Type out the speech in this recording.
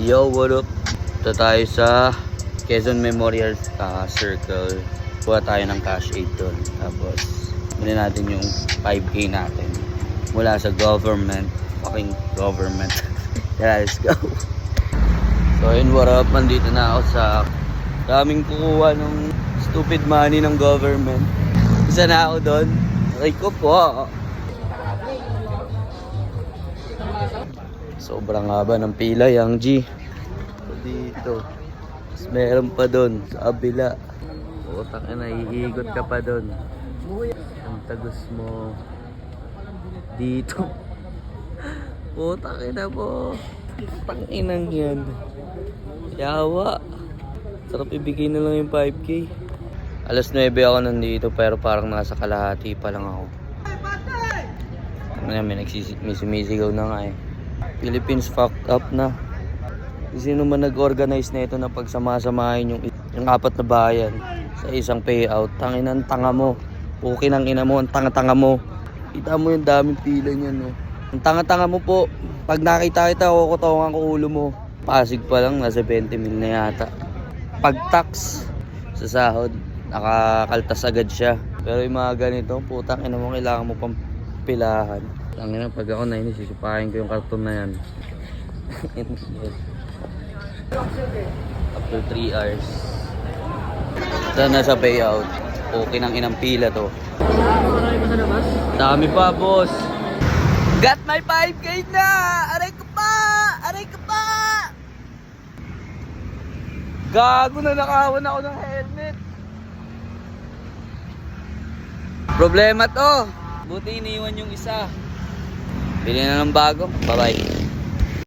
Yo, what up? Ito tayo sa Quezon Memorial Circle. Kuha tayo ng cash aid doon. Tapos, muli natin yung 5K natin. Mula sa government. Fucking government. Yeah, let's go. So, yun, what up? Nandito na ako sa daming kukuha ng stupid money ng government. Isa na ako doon. Ay ko po. Sobrang haba ng pila, Yang G. So, dito. Tapos meron pa doon sa kabila. Putang ina, iikot ka pa doon. Ang tagos mo. Dito. Putang ina po. Tanginang yan. Yawa. Sarap ibigay na lang yung 5K. Alas 9 ako nandito pero parang nasa kalahati pa lang ako. May sumisigaw na nga eh. Philippines fucked up na. Sino man nag-organize na ito na pagsama-samahin yung apat na bayan sa isang payout. Tanginan tanga mo. Pukin ang ina mo, ang tanga-tanga mo. Kita mo yung daming pila niyan, no. Ang tanga-tanga mo po. Pag nakita kita, kukutongan ko ulo mo. Pasig pa lang, nasa 20 mil na yata. Pag tax sa sahod, nakakaltas agad siya. Pero yung mga ganito, putang ina mo, kailangan mo pang pilahan. Tangina, pag ako na sisipahin ko yung karton na yan. After 3 hours. Ito na sa payout. Okay nang inang pila to. Dami pa, boss. Got my 5K na! Aray ko pa! Aray ko pa! Gago na, nakawan ako ng helmet. Problema to. Buti iniwan yung isa. Bili na ng bago. Bye-bye.